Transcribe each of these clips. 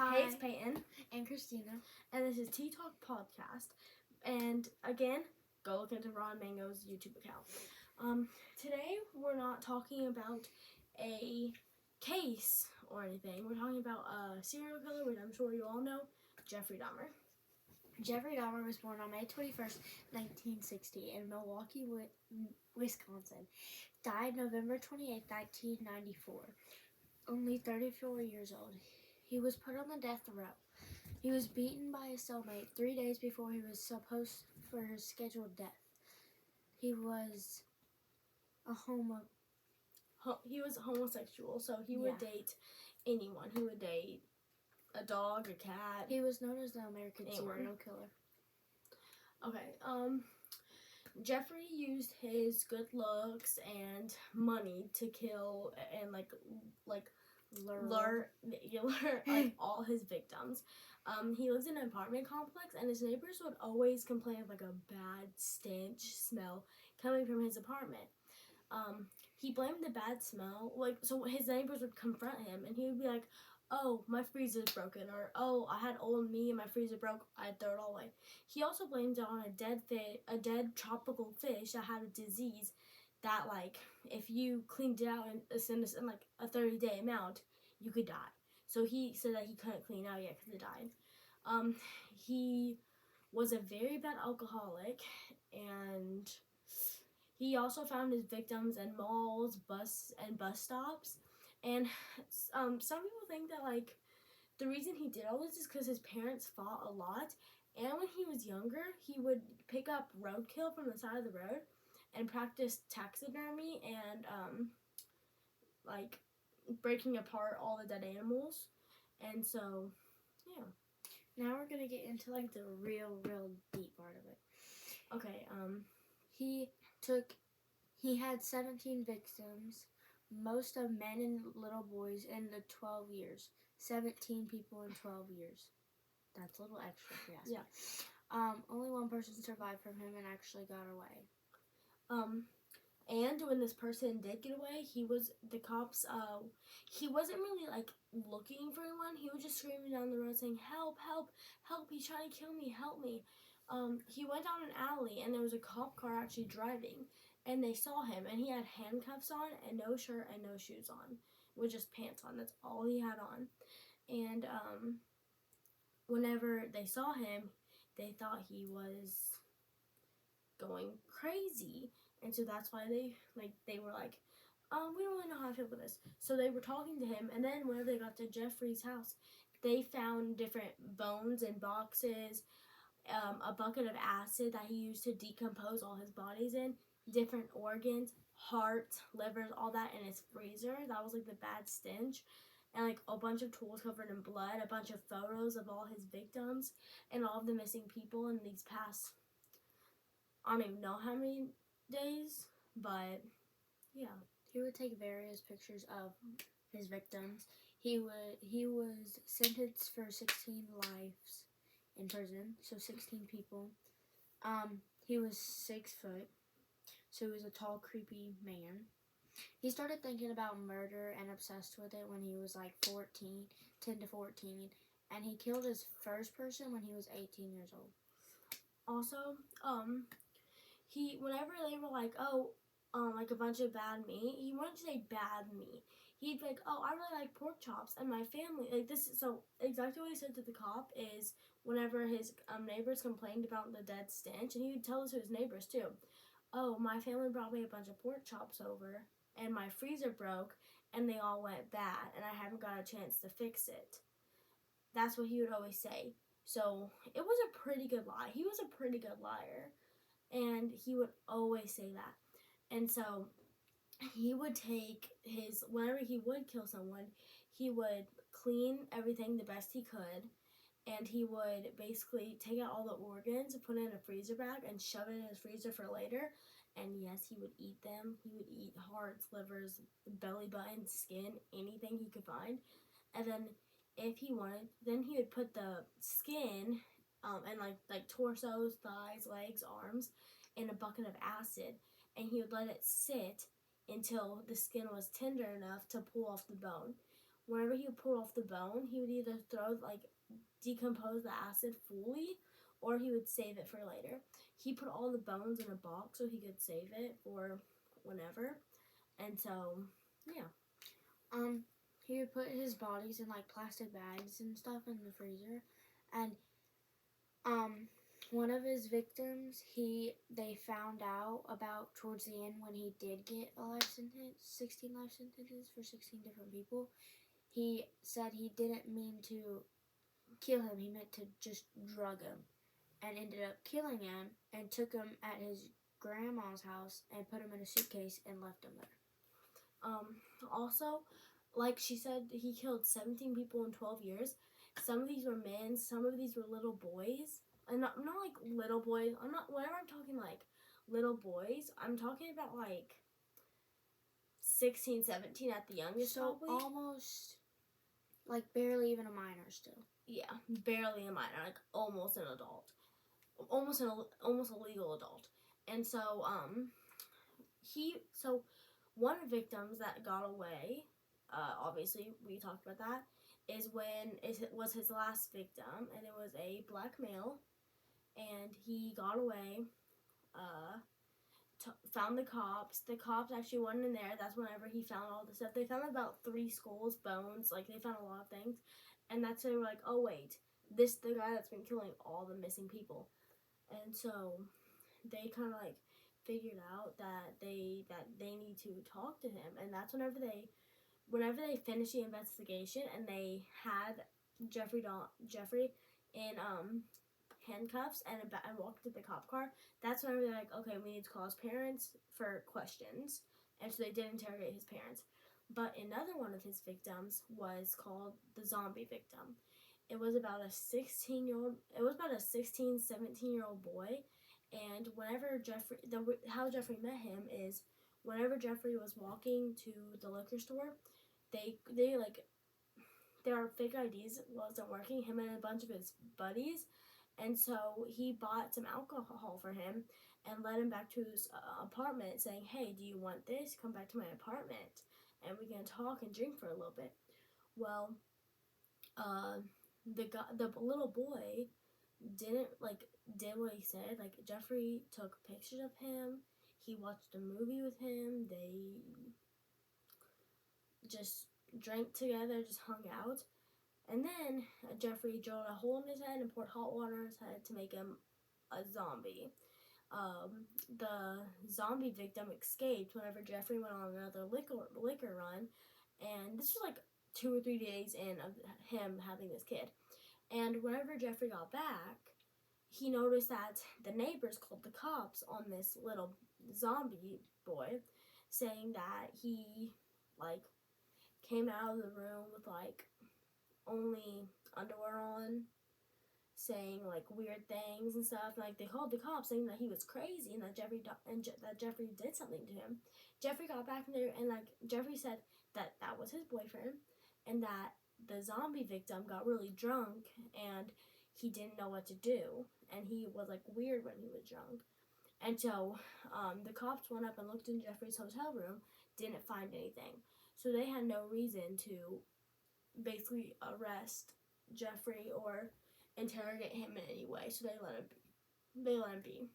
Hi. Hey, it's Peyton. And Christina. And this is Tea Talk Podcast. And again, go look into Ron Mango's YouTube account. Today, we're not talking about a case or anything. We're talking about a serial killer, which I'm sure you all know, Jeffrey Dahmer. Jeffrey Dahmer was born on May 21st, 1960 in Milwaukee, Wisconsin. Died November 28, 1994. Only 34 years old. He was put on the death row. He was beaten by his cellmate 3 days before he was supposed for his scheduled death. He was a He was homosexual, so he would date anyone. He would date a dog, a cat. He was known as the American serial killer. Okay, Jeffrey used his good looks and money to kill and lure all his victims. He lives in an apartment complex, and his neighbors would always complain of a bad stench smell coming from his apartment. He blamed the bad smell, so his neighbors would confront him, and he would be like, "Oh, my freezer's broken," or "Oh, I had old me and my freezer broke, I'd throw it all away." He also blamed it on a dead tropical fish that had a disease that, if you cleaned it out in a 30-day amount, you could die. So he said that he couldn't clean it out yet because it died. He was a very bad alcoholic, and he also found his victims in malls, bus stops. And some people think that the reason he did all this is because his parents fought a lot, and when he was younger, he would pick up roadkill from the side of the road and practice taxidermy and breaking apart all the dead animals. And so, yeah. Now we're gonna get into the real deep part of it. Okay. He had 17 victims, most of men and little boys in the 12 years. 17 people in 12 years. That's a little extra, yes. Yeah. Only one person survived from him and actually got away. And when this person did get away, he wasn't really looking for anyone. He was just screaming down the road saying, "Help, help, help, he's trying to kill me, help me." He went down an alley, and there was a cop car actually driving, and they saw him, and he had handcuffs on and no shirt and no shoes on, with just pants on. That's all he had on. And whenever they saw him, they thought he was going crazy, and so that's why they were like, "We don't really know how to feel with this." So they were talking to him, and then whenever they got to Jeffrey's house, they found different bones and boxes, a bucket of acid that he used to decompose all his bodies in, different organs, hearts, livers, all that in his freezer. That was the bad stench. And a bunch of tools covered in blood, a bunch of photos of all his victims, and all of the missing people in these past, I don't even know how many days, but yeah. He would take various pictures of his victims. He was sentenced for 16 lives in prison, so 16 people. He was 6 foot, so he was a tall, creepy man. He started thinking about murder and obsessed with it when he was 10 to 14, and he killed his first person when he was 18 years old. Also, whenever they were a bunch of bad meat, he wouldn't say bad meat. He'd be like, "Oh, I really like pork chops, and my family So exactly what he said to the cop is, whenever his neighbors complained about the dead stench, and he would tell this to his neighbors too. "Oh, my family brought me a bunch of pork chops over, and my freezer broke, and they all went bad, and I haven't got a chance to fix it." That's what he would always say. So it was a pretty good lie. He was a pretty good liar, and he would always say that. And so he would whenever he would kill someone, he would clean everything the best he could, and he would basically take out all the organs and put it in a freezer bag and shove it in his freezer for later. And yes, he would eat them. He would eat hearts, livers, belly button, skin, anything he could find. And then if he wanted, then he would put the skin and torsos, thighs, legs, arms in a bucket of acid, and he would let it sit until the skin was tender enough to pull off the bone. whenever he would pull off the bone, he would either decompose the acid fully, or he would save it for later. He put all the bones in a box so he could save it for whenever. And so, yeah. He would put his bodies in like plastic bags and stuff in the freezer, and one of his victims, they found out about towards the end when he did get a life sentence, 16 life sentences for 16 different people. He said he didn't mean to kill him, he meant to just drug him, and ended up killing him and took him at his grandma's house and put him in a suitcase and left him there. Also, like she said, he killed 17 people in 12 years. Some of these were men, some of these were little boys. And not like little boys. Whenever I'm talking like little boys, I'm talking about like 16, 17 at the youngest, so probably. Almost like barely even a minor still. Yeah, barely a minor, like almost an adult. Almost a legal adult. And so, one of the victims that got away, obviously we talked about that, was his last victim, and it was a black male, and he got away, found the cops. The cops actually went in there. That's whenever he found all the stuff. They found about 3 skulls, bones, like they found a lot of things, and that's when they were like, oh wait, this the guy that's been killing all the missing people. And so they kind of like figured out that they need to talk to him, and that's whenever they finished the investigation and they had Jeffery in handcuffs and walked to the cop car. That's whenever they're like, okay, we need to call his parents for questions, and so they did interrogate his parents. But another one of his victims was called the zombie victim. It was about a 16, 17-year-old boy, and whenever how Jeffrey met him is whenever Jeffrey was walking to the liquor store, their fake IDs wasn't working, him and a bunch of his buddies, and so he bought some alcohol for him and led him back to his apartment, saying, hey, do you want this? Come back to my apartment and we can talk and drink for a little bit. Well, the little boy did what he said. Like, Jeffrey took pictures of him, he watched a movie with him, they just drank together, just hung out. And then Jeffrey drilled a hole in his head and poured hot water in his head to make him a zombie. The zombie victim escaped whenever Jeffrey went on another liquor run, and this was like 2 or 3 days in of him having this kid. And whenever Jeffrey got back, he noticed that the neighbors called the cops on this little zombie boy, saying that he came out of the room with only underwear on, saying weird things and stuff. They called the cops saying that he was crazy and that Jeffrey did something to him. Jeffrey got back in there and Jeffrey said that was his boyfriend, and that the zombie victim got really drunk and he didn't know what to do, and he was weird when he was drunk. And so the cops went up and looked in Jeffrey's hotel room, didn't find anything. So they had no reason to basically arrest Jeffrey or interrogate him in any way. So they let him be.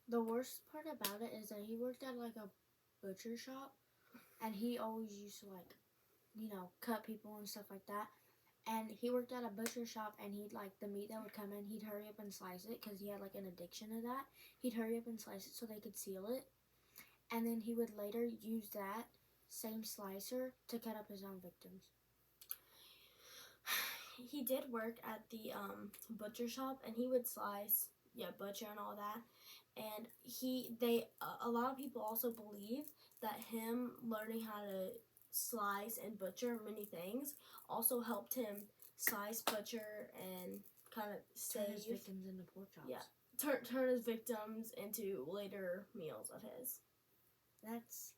The worst part about it is that he worked at a butcher shop, and he always used to cut people and stuff like that. And he worked at a butcher shop, and he'd the meat that would come in, he'd hurry up and slice it because he had an addiction to that. He'd hurry up and slice it so they could seal it, and then he would later use that same slicer to cut up his own victims. He did work at the butcher shop, and he would slice, butcher and all that. And a lot of people also believe that him learning how to slice and butcher many things also helped him slice, butcher, and kind of turn his victims into pork chops. Yeah, turn his victims into later meals of his. That's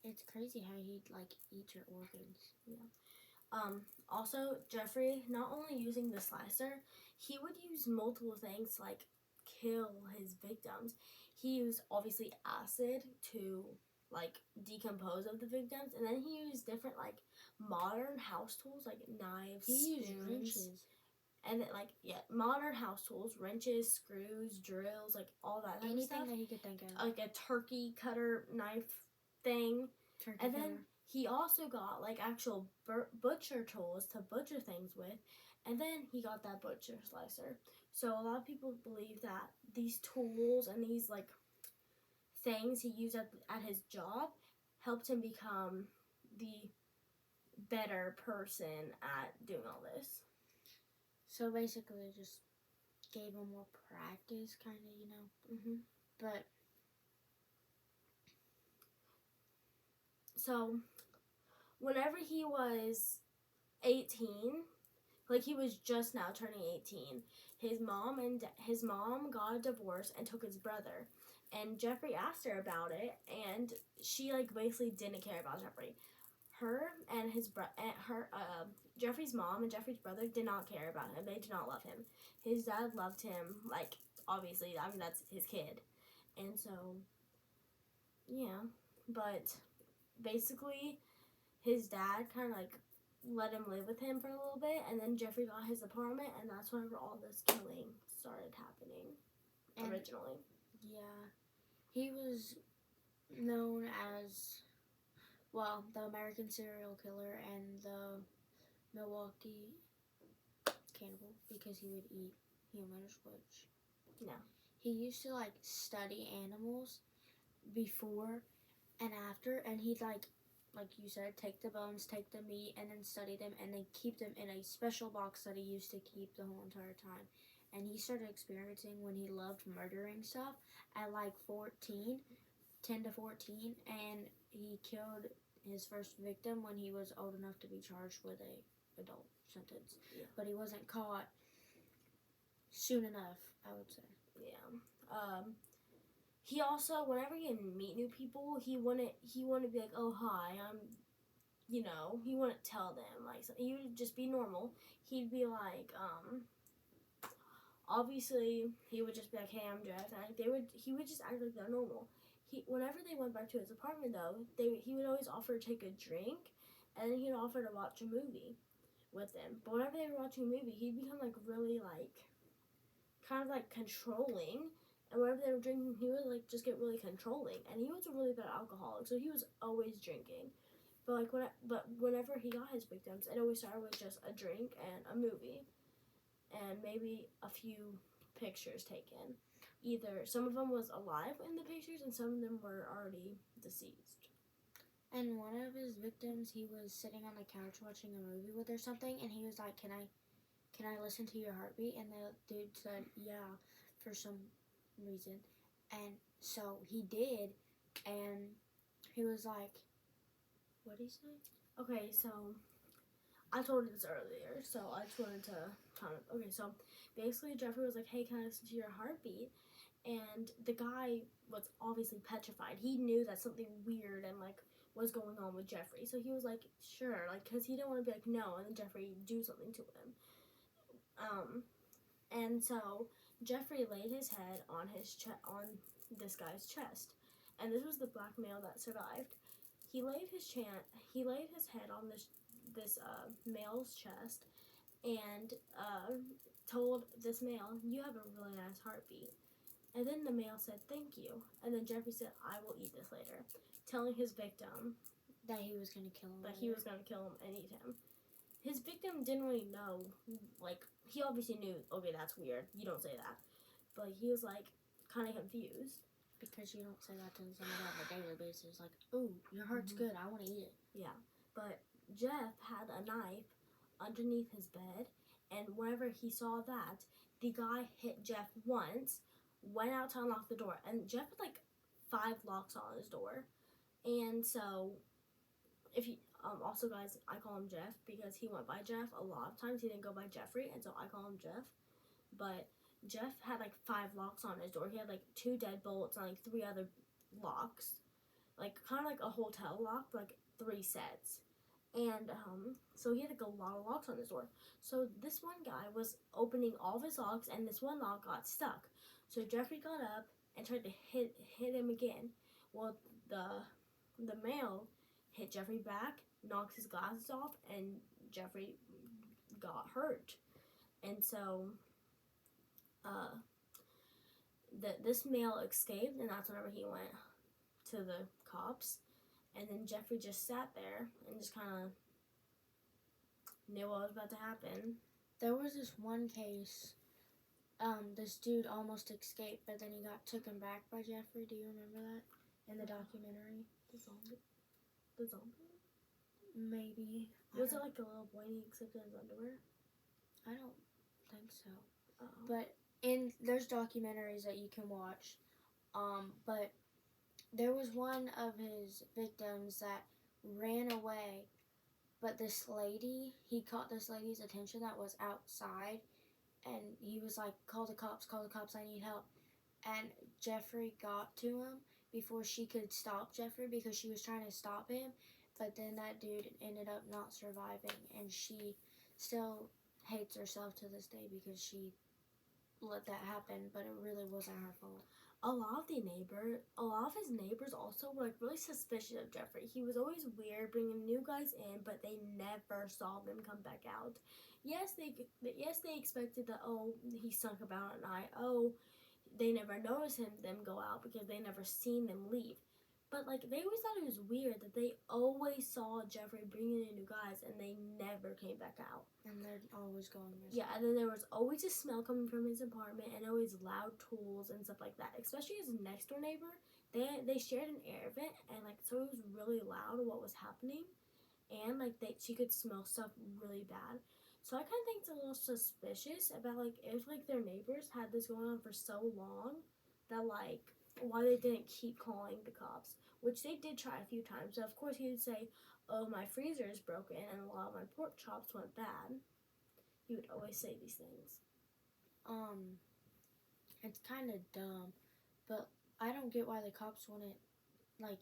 it's crazy how he'd eat your organs. Yeah. Also, Jeffrey, not only using the slicer, he would use multiple things to kill his victims. He used obviously acid to like decompose of the victims, and then he used different like modern house tools like knives, He used spoons, wrenches. and then like modern house tools, wrenches, screws, drills, like all that type of Anything stuff, that he could think of. like a turkey cutter knife thing, Turkey and cutter. then he also got like actual butcher tools to butcher things with, and then he got that butcher slicer. So a lot of people believe that these tools and these like things he used at his job helped him become the better person at doing all this. So basically, it just gave him more practice, kind of, you know. Mm-hmm. But so, whenever he was 18, like he was just now turning 18, his mom got a divorce and took his brother. And Jeffrey asked her about it, and she like basically didn't care about Jeffrey. Her and Jeffrey's mom and Jeffrey's brother did not care about him. They did not love him. His dad loved him, like obviously. I mean, that's his kid, and so yeah. But basically, his dad kind of like let him live with him for a little bit, and then Jeffrey got his apartment, and that's whenever all this killing started happening. and Originally, yeah, he was known as, well, the American serial killer and the Milwaukee cannibal because he would eat humans, which no. he used to like study animals before and after, and he'd like you said, take the bones, take the meat, and then study them, and then keep them in a special box that he used to keep the whole entire time. And he started experiencing when he loved murdering stuff at like 14, 10 to 14, and he killed his first victim when he was old enough to be charged with a adult sentence. Yeah. But he wasn't caught soon enough, I would say. Yeah. He also, whenever he would meet new people, he wouldn't be like, oh hi, I'm, he wouldn't tell them like he would just be normal. He'd be like, obviously he would just be like, hey, I'm Jeff, and he would just act like they're normal. Whenever they went back to his apartment though, he would always offer to take a drink, and then he'd offer to watch a movie with them. But whenever they were watching a movie, he'd become like really like kind of like controlling, and whenever they were drinking, he would like just get really controlling. And he was a really bad alcoholic, so he was always drinking. But whenever he got his victims, it always started with just a drink and a movie, and maybe a few pictures taken. Either some of them was alive in the pictures, and some of them were already deceased. And one of his victims, he was sitting on the couch watching a movie with or something, and he was like, can I listen to your heartbeat? And the dude said, yeah, for some reason. And so he did, and he was like, what did he say? Okay, so I told you this earlier, so I just wanted to kind of, okay, so basically Jeffrey was like, hey, can I listen to your heartbeat? And the guy was obviously petrified. He knew that something weird and like was going on with Jeffrey, so he was like, sure, like, because he didn't want to be like, no, and then Jeffrey do something to him. And so Jeffrey laid his head on on this guy's chest, and this was the black male that survived. He laid his head on this male's chest, and told this male, "You have a really nice heartbeat." And then the male said, "Thank you." And then Jeffrey said, "I will eat this later," telling his victim That he was going to kill him. that he was going to kill him and eat him. His victim didn't really know, like, he obviously knew, okay, that's weird, you don't say that. But he was, like, kind of confused. Because you don't say that to somebody on a daily basis. Like, ooh, your heart's good, I want to eat it. Yeah. But Jeff had a knife underneath his bed, and whenever he saw that, the guy hit Jeff once, went out to unlock the door, and Jeff had, like, 5 locks on his door. And so, if you, also guys, I call him Jeff because he went by Jeff a lot of times. He didn't go by Jeffrey, and so I call him Jeff. But Jeff had like 5 locks on his door. He had like 2 deadbolts and like 3 other locks, like kind of like a hotel lock, but like 3 sets. And so he had like a lot of locks on his door. So this one guy was opening all of his locks, and this one lock got stuck. So Jeffrey got up and tried to hit him again. Well, the male hit Jeffrey back, knocked his glasses off, and Jeffrey got hurt. And so, this male escaped, and that's whenever he went to the cops. And then Jeffrey just sat there and just kind of knew what was about to happen. There was this one case. This dude almost escaped, but then he got taken back by Jeffrey. Do you remember that in the documentary? The zombie? The zombie? Maybe. Was it like a little boy and he accepted his underwear? I don't think so. Uh-oh. But there's documentaries that you can watch. But there was one of his victims that ran away, but he caught this lady's attention that was outside, and he was like, call the cops, I need help. And Jeffrey got to him before she could stop Jeffrey because she was trying to stop him, but then that dude ended up not surviving, and she still hates herself to this day because she let that happen, but it really wasn't her fault. A lot of his neighbors also were like really suspicious of Jeffrey. He was always weird, bringing new guys in, but they never saw them come back out. Yes, they expected that. Oh, he sunk about at night. Oh, they never noticed them go out because they never seen them leave. But like they always thought it was weird that they always saw Jeffrey bringing in new guys and they never came back out. And they're always going missing. Yeah, and then there was always a smell coming from his apartment and always loud tools and stuff like that. Especially his next door neighbor, they shared an air vent and like so it was really loud what was happening, and like she could smell stuff really bad. So I kind of think it's a little suspicious about like if like their neighbors had this going on for so long that like why they didn't keep calling the cops, which they did try a few times. So of course he would say, oh, my freezer is broken and a lot of my pork chops went bad. He would always say these things. It's kind of dumb, but I don't get why the cops wouldn't like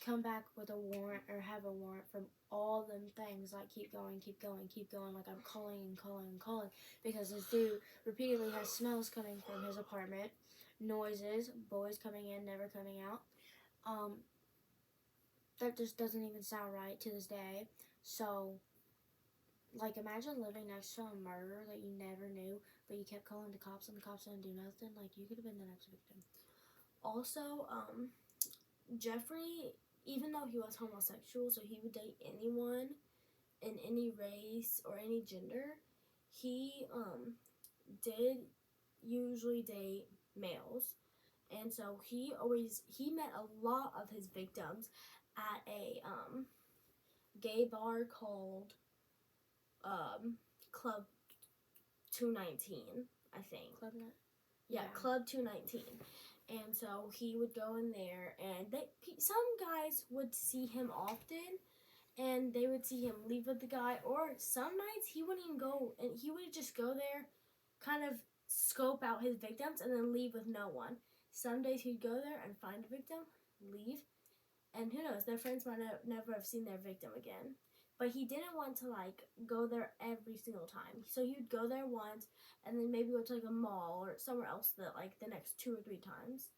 come back with a warrant or have a warrant from all them things, like keep going, like I'm calling and calling and calling, because this dude repeatedly has smells coming from his apartment, noises, boys coming in, never coming out. That just doesn't even sound right to this day. So, like, imagine living next to a murderer that you never knew, but you kept calling the cops and the cops didn't do nothing. Like, you could have been the next victim. Also, Jeffrey, even though he was homosexual, so he would date anyone in any race or any gender, he did usually date males. And so he met a lot of his victims at a gay bar called Club 219, I think. Club Nut? Yeah, Club 219. And so he would go in there, and some guys would see him often, and they would see him leave with the guy, or some nights he wouldn't even go, and he would just go there, kind of scope out his victims, and then leave with no one. Some days he'd go there and find a victim, leave, and who knows, their friends might never have seen their victim again. But he didn't want to, like, go there every single time. So he would go there once, and then maybe go to, like, a mall or somewhere else the next 2 or 3 times.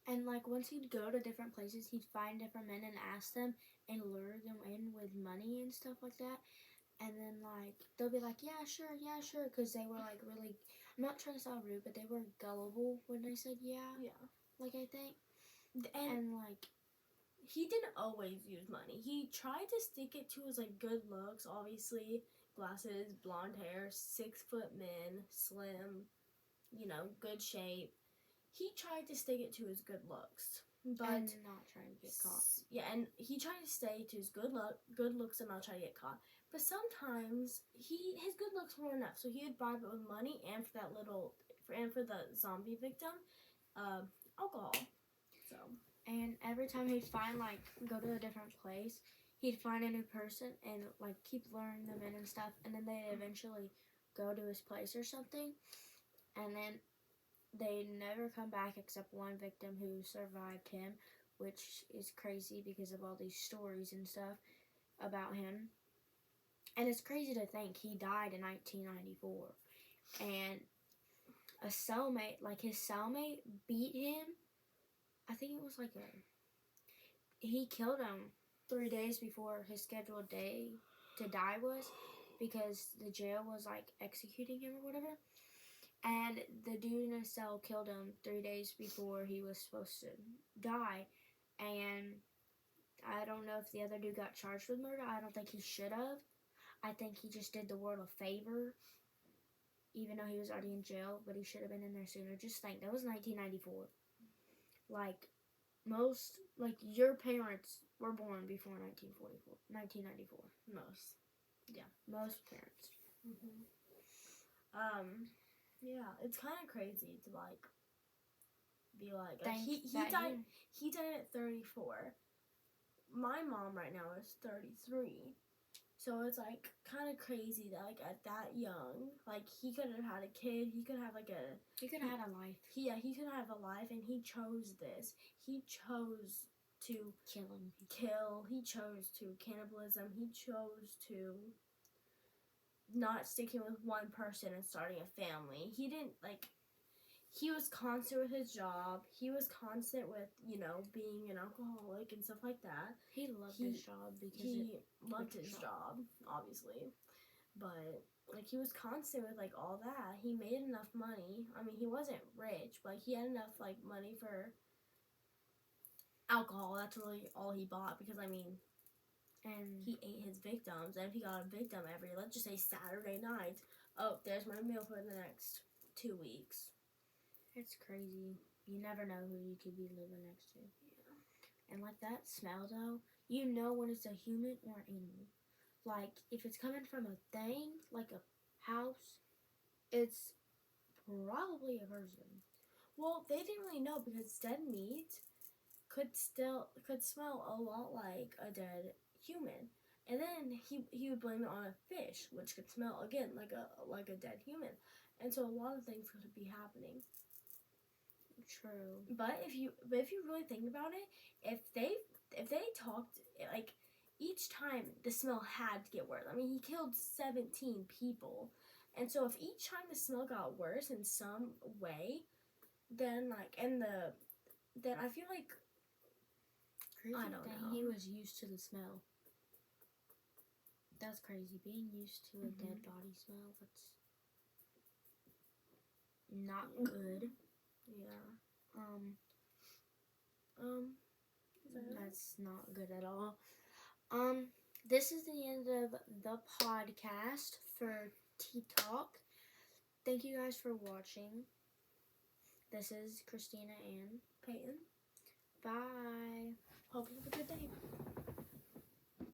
And, like, once he'd go to different places, he'd find different men and ask them and lure them in with money and stuff like that. And then, like, they'll be like, yeah, sure, because they were, like, really, I'm not trying to sound rude, but they were gullible when they said yeah. Yeah. Like, I think. And like, he didn't always use money. He tried to stick it to his, like, good looks, obviously. Glasses, blonde hair, 6-foot men, slim, good shape. He tried to stick it to his good looks. But and not trying to get caught. Yeah, and he tried to stay to his good looks and not try to get caught. But sometimes his good looks weren't enough, so he would bribe it with money and for the zombie victim, alcohol. So. And every time he'd find, like, go to a different place, he'd find a new person and, like, keep luring them in and stuff. And then they'd eventually go to his place or something. And then they never come back except one victim who survived him, which is crazy because of all these stories and stuff about him. And it's crazy to think he died in 1994. And his cellmate beat him. I think it was like he killed him 3 days before his scheduled day to die was, because the jail was like executing him or whatever. And the dude in his cell killed him 3 days before he was supposed to die. And I don't know if the other dude got charged with murder. I don't think he should have. I think he just did the world a favor, even though he was already in jail, but he should have been in there sooner. Just think, that was 1994. Like, your parents were born before 1994. Most. Yeah. Most parents. Mm-hmm. Yeah, it's kind of crazy to like be like he died at 34. My mom right now is 33. So it's like kind of crazy that like at that young, like he could have had a kid, he could have he could have had a life. He could have a life, and he chose this. He chose to kill. He chose to cannibalism. He chose to not sticking with one person and starting a family. He didn't like. He was constant with his job. He was constant with, being an alcoholic and stuff like that. He loved his job because he loved his job, obviously. But like he was constant with like all that. He made enough money. I mean, he wasn't rich, but he had enough like money for alcohol. That's really all he bought, because I mean, and he ate his victims. And if he got a victim every, let's just say Saturday night, oh, there's my meal for the next 2 weeks. It's crazy. You never know who you could be living next to. Yeah. And like that smell though, you know when it's a human or an animal. Like if it's coming from a thing, like a house, it's probably a person. Well, they didn't really know, because dead meat could smell a lot like a dead human. And then he would blame it on a fish, which could smell again like a dead human. And so a lot of things could be happening. True. But if you really think about it, if they talked, like each time the smell had to get worse. I mean, he killed 17 people, and so if each time the smell got worse in some way, then then I feel like crazy I don't know. He was used to the smell. That's crazy. Being used to a dead body smell. That's not good. Yeah. That's not good at all. This is the end of the podcast for Tea Talk. Thank you guys for watching. This is Christina and Peyton. Bye. Hope you have a good day.